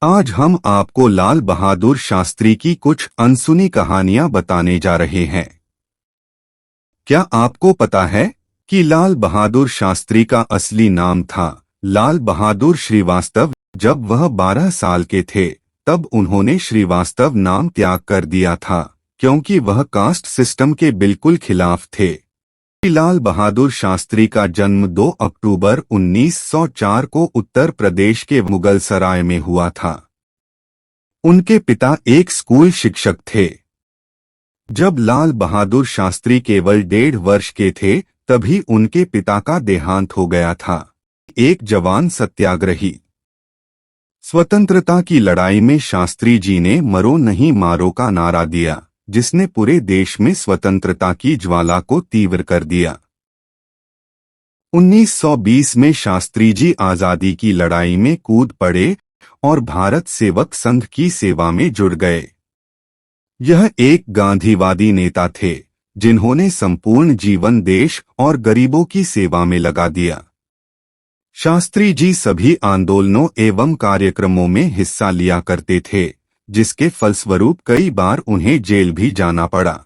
आज हम आपको लाल बहादुर शास्त्री की कुछ अनसुनी कहानियां बताने जा रहे हैं। क्या आपको पता है कि लाल बहादुर शास्त्री का असली नाम था लाल बहादुर श्रीवास्तव? जब वह 12 साल के थे तब उन्होंने श्रीवास्तव नाम त्याग कर दिया था, क्योंकि वह कास्ट सिस्टम के बिल्कुल खिलाफ थे। लाल बहादुर शास्त्री का जन्म 2 अक्टूबर 1904 को उत्तर प्रदेश के मुगलसराय में हुआ था। उनके पिता एक स्कूल शिक्षक थे। जब लाल बहादुर शास्त्री केवल 1.5 वर्ष के थे तभी उनके पिता का देहांत हो गया था। एक जवान सत्याग्रही। स्वतंत्रता की लड़ाई में शास्त्री जी ने मरो नहीं मारो का नारा दिया, जिसने पूरे देश में स्वतंत्रता की ज्वाला को तीव्र कर दिया। 1920 में शास्त्री जी आजादी की लड़ाई में कूद पड़े और भारत सेवक संघ की सेवा में जुड़ गए। यह एक गांधीवादी नेता थे जिन्होंने संपूर्ण जीवन देश और गरीबों की सेवा में लगा दिया। शास्त्री जी सभी आंदोलनों एवं कार्यक्रमों में हिस्सा लिया करते थे, जिसके फलस्वरूप कई बार उन्हें जेल भी जाना पड़ा।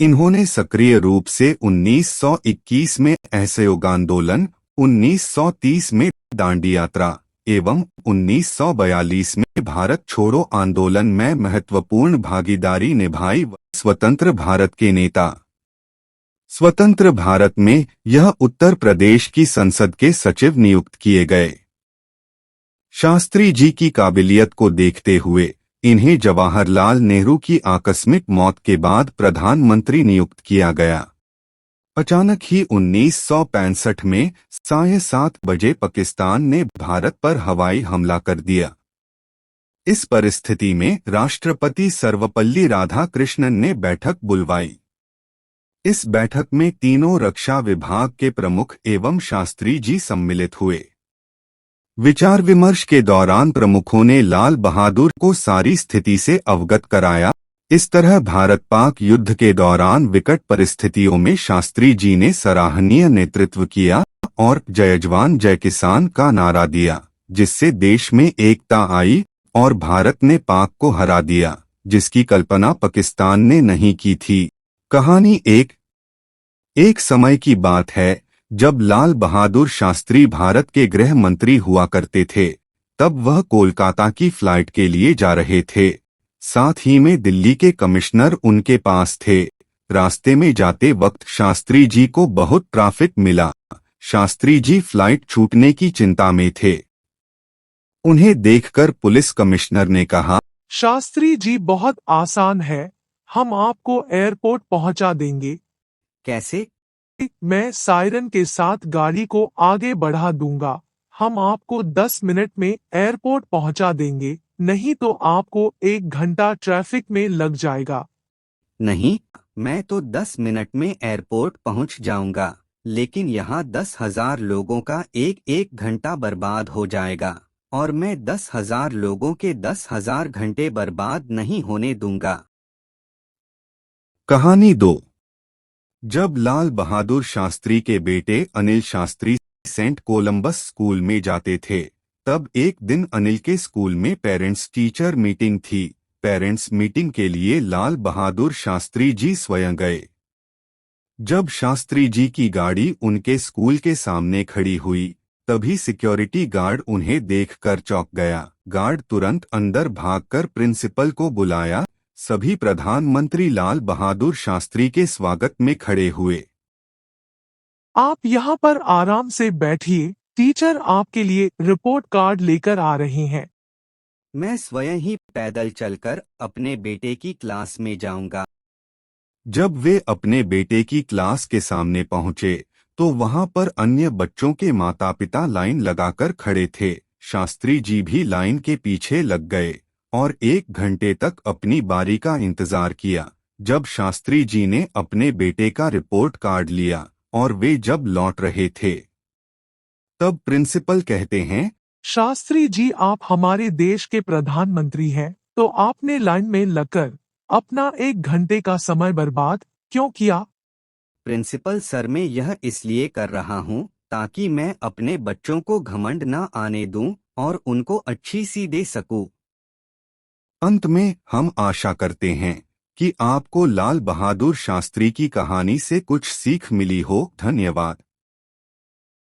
इन्होंने सक्रिय रूप से 1921 में असहयोग आंदोलन, 1930 में दांडी यात्रा एवं 1942 में भारत छोड़ो आंदोलन में महत्वपूर्ण भागीदारी निभाई। स्वतंत्र भारत के नेता। स्वतंत्र भारत में यह उत्तर प्रदेश की संसद के सचिव नियुक्त किए गए। शास्त्री जी की काबिलियत को देखते हुए इन्हें जवाहरलाल नेहरू की आकस्मिक मौत के बाद प्रधानमंत्री नियुक्त किया गया। अचानक ही 1965 में 7:30 बजे पाकिस्तान ने भारत पर हवाई हमला कर दिया। इस परिस्थिति में राष्ट्रपति सर्वपल्ली राधाकृष्णन ने बैठक बुलवाई। इस बैठक में तीनों रक्षा विभाग के प्रमुख एवं शास्त्री जी सम्मिलित हुए। विचार विमर्श के दौरान प्रमुखों ने लाल बहादुर को सारी स्थिति से अवगत कराया। इस तरह भारत पाक युद्ध के दौरान विकट परिस्थितियों में शास्त्री जी ने सराहनीय नेतृत्व किया और जय जवान जय किसान का नारा दिया, जिससे देश में एकता आई और भारत ने पाक को हरा दिया, जिसकी कल्पना पाकिस्तान ने नहीं की थी। कहानी एक समय की बात है जब लाल बहादुर शास्त्री भारत के गृह मंत्री हुआ करते थे। तब वह कोलकाता की फ्लाइट के लिए जा रहे थे। साथ ही में दिल्ली के कमिश्नर उनके पास थे। रास्ते में जाते वक्त शास्त्री जी को बहुत ट्रैफिक मिला। शास्त्री जी फ्लाइट छूटने की चिंता में थे। उन्हें देखकर पुलिस कमिश्नर ने कहा, शास्त्री जी बहुत आसान है, हम आपको एयरपोर्ट पहुंचा देंगे। कैसे? मैं सायरन के साथ गाड़ी को आगे बढ़ा दूंगा। हम आपको 10 मिनट में एयरपोर्ट पहुंचा देंगे, नहीं तो आपको 1 घंटा ट्रैफिक में लग जाएगा। नहीं, मैं तो 10 मिनट में एयरपोर्ट पहुंच जाऊंगा, लेकिन यहाँ 10,000 लोगों का एक घंटा बर्बाद हो जाएगा और मैं 10,000 लोगों के 10,000 घंटे बर्बाद नहीं होने दूंगा। कहानी 2। जब लाल बहादुर शास्त्री के बेटे Anil Shastri Saint Columbus School में जाते थे, तब एक दिन अनिल के स्कूल में पेरेंट्स टीचर मीटिंग थी। पेरेंट्स मीटिंग के लिए लाल बहादुर शास्त्री जी स्वयं गए। जब शास्त्री जी की गाड़ी उनके स्कूल के सामने खड़ी हुई, तभी सिक्योरिटी गार्ड उन्हें देखकर चौंक गया। गार्ड तुरंत अंदर भागकर प्रिंसिपल को बुलाया। सभी प्रधानमंत्री लाल बहादुर शास्त्री के स्वागत में खड़े हुए। आप यहाँ पर आराम से बैठिए, टीचर आपके लिए रिपोर्ट कार्ड लेकर आ रहे हैं। मैं स्वयं ही पैदल चलकर अपने बेटे की क्लास में जाऊंगा। जब वे अपने बेटे की क्लास के सामने पहुंचे तो वहां पर अन्य बच्चों के माता पिता लाइन लगाकर खड़े थे। शास्त्री जी भी लाइन के पीछे लग गए और 1 घंटे तक अपनी बारी का इंतजार किया। जब शास्त्री जी ने अपने बेटे का रिपोर्ट कार्ड लिया और वे जब लौट रहे थे, तब प्रिंसिपल कहते हैं, शास्त्री जी आप हमारे देश के प्रधानमंत्री हैं, तो आपने लाइन में लगकर अपना 1 घंटे का समय बर्बाद क्यों किया? प्रिंसिपल सर, मैं यह इसलिए कर रहा हूँ ताकि मैं अपने बच्चों को घमंड न आने दूं और उनको अच्छी सी दे सकूं। अंत में हम आशा करते हैं कि आपको लाल बहादुर शास्त्री की कहानी से कुछ सीख मिली हो। धन्यवाद।